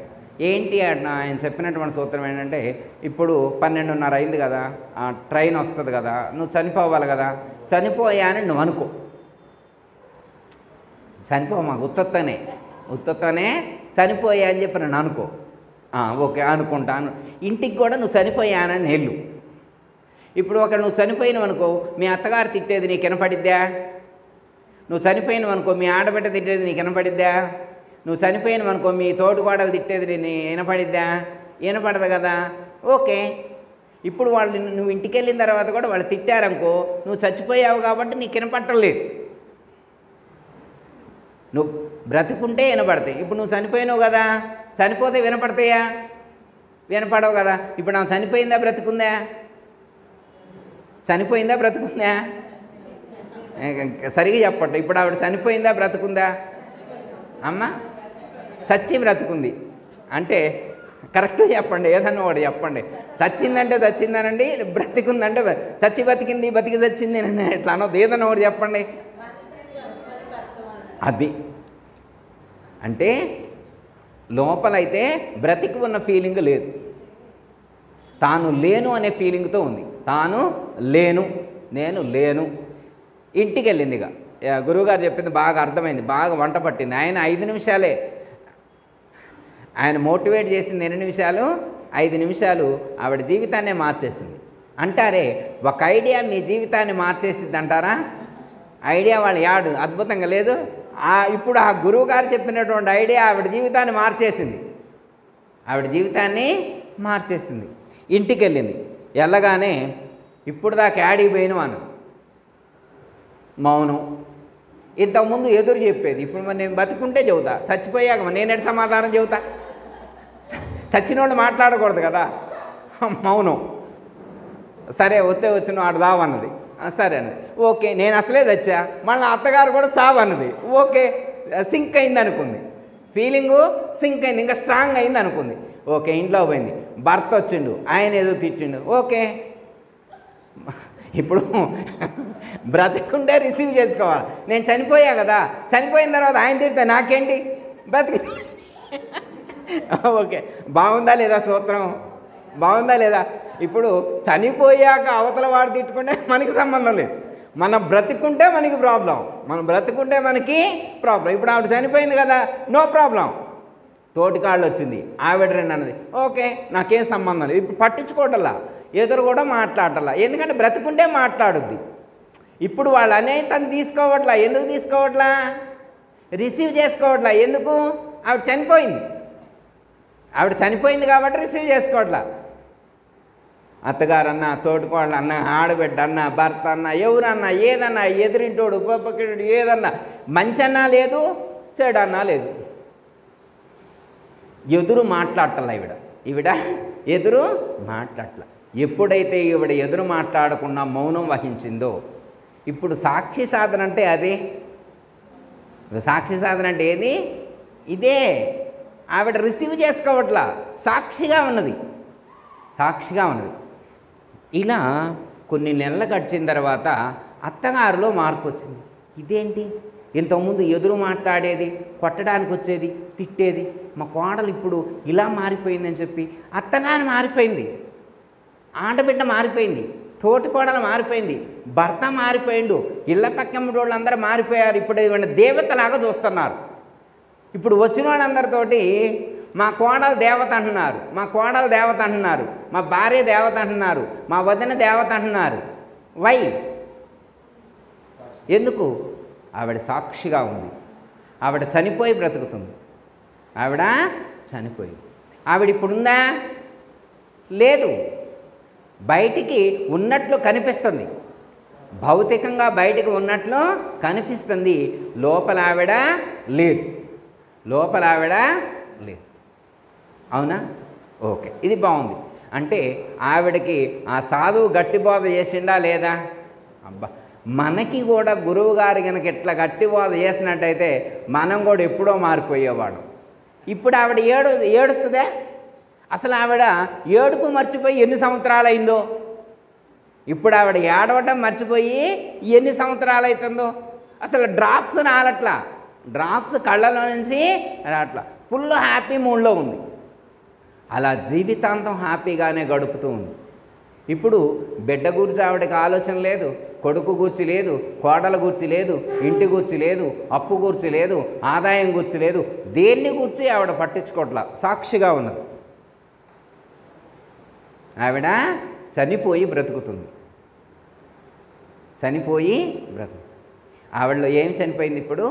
ఏంటి ఆయన చెప్పినటువంటి సూత్రం ఏంటంటే, ఇప్పుడు 12:30 అయింది కదా, ట్రైన్ వస్తుంది కదా, నువ్వు చనిపోవాలి కదా, చనిపోయాని నువ్వు అనుకో, చనిపోమా ఉత్తనే చనిపోయా అని చెప్పి నన్ను అనుకో. ఓకే అనుకుంటాను. ఇంటికి కూడా నువ్వు చనిపోయానని వెళ్ళు. ఇప్పుడు నువ్వు చనిపోయినావు అనుకో, మీ అత్తగారు తిట్టేది నీకు వినపడిద్దా? నువ్వు చనిపోయినావు అనుకో, మీ ఆడబిడ్డ తిట్టేది నీకు వినపడిద్దా? నువ్వు చనిపోయినావు అనుకో, మీ తోటికోడలు తిట్టేది నేను వినపడిద్దా? వినపడదు కదా. ఓకే ఇప్పుడు నువ్వు ఇంటికి వెళ్ళిన తర్వాత కూడా వాళ్ళు తిట్టారనుకో, నువ్వు చచ్చిపోయావు కాబట్టి నీకు వినపట్టలేదు. నువ్వు బ్రతుకుంటే వినపడతాయి. ఇప్పుడు నువ్వు చనిపోయినావు కదా, చనిపోతే వినపడతాయా? వినపడవు కదా. ఇప్పుడు ఆమె చనిపోయిందా బ్రతుకుందా? సరిగా చెప్పట్టు. ఇప్పుడు ఆవిడ చనిపోయిందా బ్రతుకుందా? అమ్మ చచ్చి బ్రతుకుంది అంటే కరెక్ట్గా చెప్పండి, ఏదన్నా ఒకటి చెప్పండి. చచ్చిందంటే చచ్చిందనండి, బ్రతికుందంటే చచ్చి బతికింది బతికి చచ్చింది ఎట్లా అనొద్దు, ఏదన్నా ఒకటి చెప్పండి. అది అంటే లోపలైతే బ్రతికి ఉన్న ఫీలింగ్ లేదు, తాను లేను అనే ఫీలింగ్తో ఉంది. నేను లేను. ఇంటికి వెళ్ళింది. ఇక గురువుగారు చెప్పింది బాగా అర్థమైంది, బాగా వంట పట్టింది. ఆయన 5 నిమిషాలే, ఆయన మోటివేట్ చేసింది 2 నిమిషాలు, 5 నిమిషాలు ఆవిడ జీవితాన్నే మార్చేసింది. అంటారే ఒక ఐడియా మీ జీవితాన్ని మార్చేసిద్ది అంటారా? ఐడియా వాళ్ళు యాడు అద్భుతంగా లేదు. ఇప్పుడు ఆ గురువుగారు చెప్పినటువంటి ఐడియా ఆవిడ జీవితాన్ని మార్చేసింది. ఇంటికి వెళ్ళింది. వెళ్ళగానే ఇప్పుడు దాకా యాడికి పోయినావు అన్నది. మౌనం. ఇంతకుముందు ఎదురు చెప్పేది, ఇప్పుడు మరి నేను బతుకుంటే చెబుతా, చచ్చిపోయాక నేనేటి సమాధానం చెబుతా? చచ్చిన వాళ్ళు మాట్లాడకూడదు కదా. మౌనం. సరే వస్తే వచ్చిన వాడు దావన్నది. సరే అన్నది. ఓకే నేను అసలే చచ్చా, మళ్ళీ అత్తగారు కూడా చావన్నది. ఓకే సింక్ అయింది అనుకుంది, ఫీలింగు సింక్ అయింది, ఇంకా స్ట్రాంగ్ అయింది అనుకుంది. ఓకే ఇంట్లో పోయింది, భర్త వచ్చిండు, ఆయన ఏదో తిట్టిండు. ఓకే ఇప్పుడు బ్రతికుంటే రిసీవ్ చేసుకోవాలి. నేను చనిపోయా కదా, చనిపోయిన తర్వాత ఆయన తిడితే నాకేంటి, బ్రతికి ఓకే, బాగుందా లేదా సూత్రం, బాగుందా లేదా? ఇప్పుడు చనిపోయాక అవతల వాడు తిట్టుకుంటే మనకి సంబంధం లేదు, మనం బ్రతికుంటే మనకి ప్రాబ్లం, మనం బ్రతికుంటే మనకి ప్రాబ్లం. ఇప్పుడు ఆవిడ చనిపోయింది కదా, నో ప్రాబ్లం. తోటికాళ్ళు వచ్చింది, ఆవిడ రెండు అన్నది, ఓకే నాకేం సంబంధం లేదు. ఇప్పుడు పట్టించుకోవటంలా, ఎదురు కూడా మాట్లాడటంలా, ఎందుకంటే బ్రతికుంటే మాట్లాడుద్ది. ఇప్పుడు వాళ్ళు అనేది తను తీసుకోవట్లా, ఎందుకు తీసుకోవట్లా, రిసీవ్ చేసుకోవట్లా, ఎందుకు, ఆవిడ చనిపోయింది, ఆవిడ చనిపోయింది కాబట్టి రిసీవ్ చేసుకోవట్లా. అత్తగారన్నా, తోటికోళ్ళు అన్న, ఆడబిడ్డ అన్న, భర్త అన్న, ఎవరన్నా, ఏదన్నా, ఎదురింటోడు, ఉపపక్కడు, ఏదన్నా, మంచి అన్నా లేదు, చెడు అన్నా లేదు. ఎదురు మాట్లాడటల్లా ఈవిడ ఎదురు మాట్లాడట్ల. ఎప్పుడైతే ఈవిడ ఎదురు మాట్లాడకుండా మౌనం వహించిందో, ఇప్పుడు సాక్షి సాధన అంటే అదే. సాక్షి సాధన అంటే ఏది, ఇదే. ఆవిడ రిసీవ్ చేసుకోవట్లా, సాక్షిగా ఉన్నది, సాక్షిగా ఉన్నది. ఇలా కొన్ని నెలలు గడిచిన తర్వాత అత్తగారిలో మార్పు వచ్చింది. ఇదేంటి, ఇంతకుముందు ఎదురు మాట్లాడేది, కొట్టడానికి వచ్చేది, తిట్టేది, మా కోడలు ఇప్పుడు ఇలా మారిపోయిందని చెప్పి అత్తగారు మారిపోయింది, ఆడబిడ్డ మారిపోయింది, తోటి కోడలు మారిపోయింది, భర్త మారిపోయిండు, ఇళ్ళ పక్కన వాళ్ళందరూ మారిపోయారు. ఇప్పుడు ఏమైనా దేవతలాగా చూస్తున్నారు. ఇప్పుడు వచ్చిన వాళ్ళందరితోటి మా కోడలు దేవత అంటున్నారు, మా కోడలు దేవత అంటున్నారు, మా భార్య దేవత అంటున్నారు, మా వదిన దేవత అంటున్నారు. వై, ఎందుకు? ఆవిడ సాక్షిగా ఉంది, ఆవిడ చనిపోయి బ్రతుకుతుంది, ఆవిడ చనిపోయి. ఆవిడ ఇప్పుడుందా, లేదు, బయటికి ఉన్నట్లు కనిపిస్తుంది, భౌతికంగా బయటికి ఉన్నట్లు కనిపిస్తుంది, లోపల ఆవిడ లేదు, లోపల ఆవిడ లేదు. అవునా? ఓకే, ఇది బాగుంది. అంటే ఆవిడకి ఆ సాధువు గట్టి బోధ చేసిండా లేదా? అబ్బా, మనకి కూడా గురువు గారు కనుక ఇట్లా గట్టి బోధ చేసినట్టయితే మనం కూడా ఎప్పుడో మారిపోయేవాడు. ఇప్పుడు ఆవిడ ఏడుస్తుందే, అసలు ఆవిడ ఏడుపు మర్చిపోయి ఎన్ని సంవత్సరాలు అయిందో, ఇప్పుడు ఆవిడ ఏడవటం మర్చిపోయి ఎన్ని సంవత్సరాలు అవుతుందో, అసలు డ్రాప్స్ రాలట్లా, డ్రాప్స్ కళ్ళలో నుంచి రావట్లా, ఫుల్ హ్యాపీ మూడ్లో ఉంది. అలా జీవితాంతం హ్యాపీగానే గడుపుతూ ఉంది. ఇప్పుడు బిడ్డ గురించి ఆవిడకి ఆలోచన లేదు, కొడుకు గురించి లేదు, కోడల గురించి లేదు, ఇంటి గురించి లేదు, అప్పు గురించి లేదు, ఆదాయం గురించి లేదు, దేన్ని గురించి ఆవిడ పట్టించుకోవట్లా, సాక్షిగా ఉన్నది. ఆవిడ చనిపోయి బ్రతుకుతుంది, చనిపోయి బ్రతుకు. ఆవిడలో ఏం చనిపోయింది? ఇప్పుడు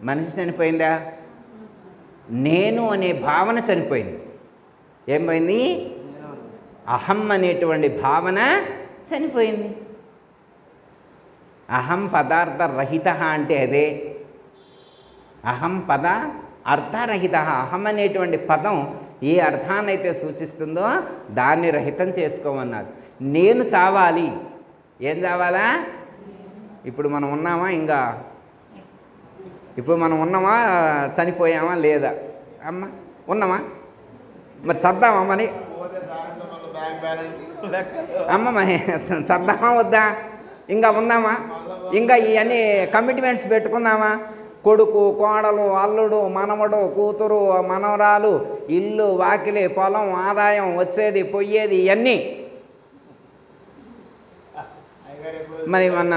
మనిషి చనిపోయిందా? నేను అనే భావన చనిపోయింది. ఏం పోయింది? అహం అనేటువంటి భావన చనిపోయింది. అహం పదార్థ రహిత అంటే అదే. అహం పద అర్థరహిత. అహం అనేటువంటి పదం ఏ అర్థాన్నైతే సూచిస్తుందో దాన్ని రహితం చేసుకోమన్నారు. నేను చావాలి. ఏం చావాలా? ఇప్పుడు మనం ఉన్నామా? ఇంకా ఇప్పుడు మనం ఉన్నామా? చనిపోయామా? లేదా? అమ్మ ఉన్నామా? మరి చద్దామా? మరి అమ్మ మరి చద్దామా వద్దా? ఇంకా ఉందామా? ఇంకా ఇవన్నీ కమిట్మెంట్స్ పెట్టుకుందామా? కొడుకు, కోడలు, అల్లుడు, మనవడు, కూతురు, మనవరాలు, ఇల్లు, వాకిలి, పొలం, ఆదాయం, వచ్చేది పోయేది, ఇవన్నీ మరి మన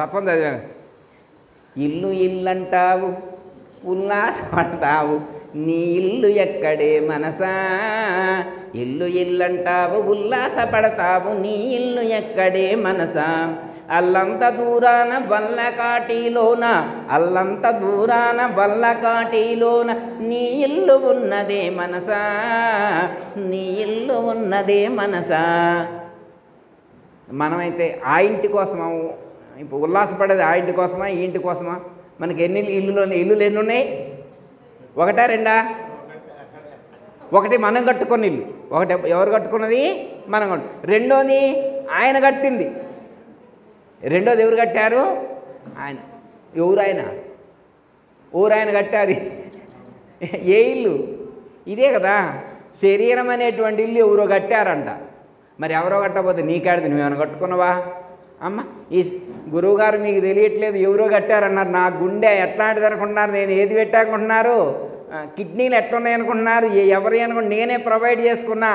తత్వం చదివా. ఇల్లు ఇల్లంటావు, ఉల్లాసపడతావు, నీ ఇల్లు ఎక్కడే మనసా. ఇల్లు ఇల్లంటావు, ఉల్లాసపడతావు, నీ ఇల్లు ఎక్కడే మనసా. అల్లంత దూరాన బల్లకాటిలోన, అల్లంత దూరాన బల్లకాటిలోన, నీ ఇల్లు ఉన్నదే మనసా, నీ ఇల్లు ఉన్నదే మనసా. మనమైతే ఆ ఇంటి కోసమా? ఇప్పుడు ఉల్లాసపడేది ఆ ఇంటి కోసమా, ఈ ఇంటి కోసమా? మనకి ఎన్ని ఇల్లులు ఎన్ని ఉన్నాయి? ఒకటా రెండా? ఒకటి మనం కట్టుకున్న ఇల్లు, ఒకటి ఎవరు కట్టుకున్నది? మనం కట్టు. రెండోది ఆయన కట్టింది. రెండోది ఎవరు కట్టారు? ఆయన. ఎవరు ఆయన? ఊరాయన కట్టారు. ఏ ఇల్లు? ఇదే కదా. శరీరం అనేటువంటి ఇల్లు ఎవరో కట్టారంట. మరి ఎవరో కట్టకపోతే నీకాడిది నువ్వేమైనా కట్టుకున్నావా? అమ్మ ఈ గురువుగారు మీకు తెలియట్లేదు, ఎవరో కట్టారన్నారు. నా గుండె ఎట్లాంటిది అనుకుంటున్నారు, నేను ఏది పెట్టానుకుంటున్నారు, కిడ్నీలు ఎట్లున్నాయి అనుకుంటున్నారు, ఎవరు అనుకుంటు, నేనే ప్రొవైడ్ చేసుకున్నా,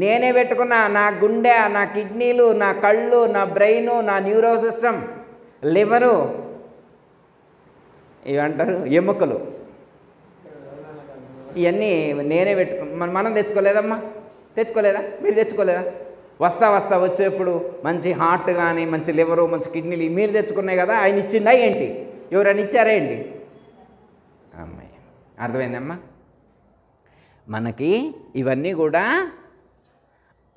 నేనే పెట్టుకున్నా. నా గుండె, నా కిడ్నీలు, నా కళ్ళు, నా బ్రెయిను, నా న్యూరో సిస్టమ్, లివరు, ఇవంటారు ఎముకలు, ఇవన్నీ నేనే మనం తెచ్చుకోలేదమ్మా, తెచ్చుకోలేదా, మీరు తెచ్చుకోలేదా? వస్తా వచ్చేప్పుడు మంచి హార్ట్ కానీ మంచి లివరు మంచి కిడ్నీలు మీరు తెచ్చుకున్నాయి కదా, ఆయన ఇచ్చిండా ఏంటి, ఎవరైనా ఇచ్చారా ఏంటి? అమ్మాయి అర్థమైందమ్మా? మనకి ఇవన్నీ కూడా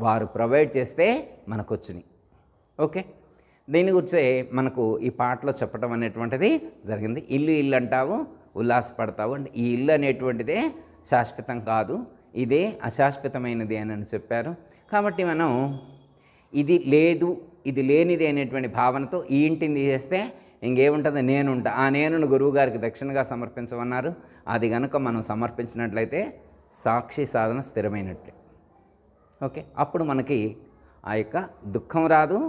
వారు ప్రొవైడ్ చేస్తే మనకు వచ్చినాయి. ఓకే, దీని గురించి మనకు ఈ పాటలో చెప్పడం అనేటువంటిది జరిగింది. ఇల్లు అంటావు ఉల్లాసపడతావు అంటే ఈ ఇల్లు అనేటువంటిదే శాశ్వతం కాదు, ఇదే అశాశ్వతమైనది అని చెప్పారు. కాబట్టి మనం ఇది లేదు ఇది లేనిది అనేటువంటి భావనతో ఈ ఇంటిని తీసేస్తే ఇంకేముంటుంది, నేనుంటా. ఆ నేనును గురువుగారికి దక్షిణగా సమర్పించమన్నారు. అది కనుక మనం సమర్పించినట్లయితే సాక్షి సాధన స్థిరమైనట్లే. ఓకే, అప్పుడు మనకి ఆ యొక్క దుఃఖం రాదు,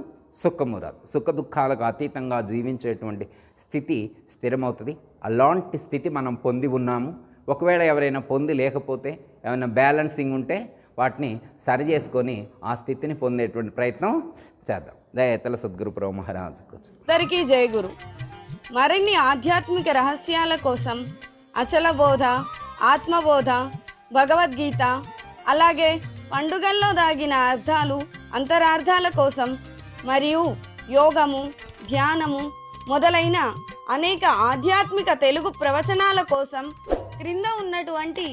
సుఖము రాదు. సుఖ దుఃఖాలకు అతీతంగా జీవించేటువంటి స్థితి స్థిరమవుతుంది. అలాంటి స్థితి మనం పొంది ఉన్నాము. ఒకవేళ ఎవరైనా పొంది లేకపోతే, ఏమైనా బ్యాలెన్సింగ్ ఉంటే వాటిని సరి చేసుకొని ఆ స్థితిని పొందేటువంటి ప్రయత్నం చేద్దాం. దయతల సద్గురు ప్రభు మహారాజుకు అందరికీ జయ గురు. మరిన్ని ఆధ్యాత్మిక రహస్యాల కోసం అచల బోధ, ఆత్మబోధ, భగవద్గీత, అలాగే పండుగల్లో దాగిన అర్థాలు, అంతరార్థాల కోసం మరియు యోగము, ధ్యానము మొదలైన అనేక ఆధ్యాత్మిక తెలుగు ప్రవచనాల కోసం క్రింద ఉన్నటువంటి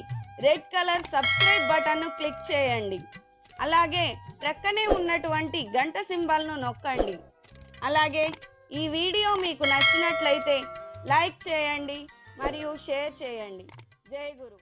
రెడ్ కలర్ సబ్స్క్రైబ్ బటన్ను క్లిక్ చేయండి. అలాగే ప్రక్కనే ఉన్నటువంటి గంట సింబల్ను నొక్కండి. అలాగే ఈ వీడియో మీకు నచ్చినట్లయితే లైక్ చేయండి మరియు షేర్ చేయండి. జై గురు.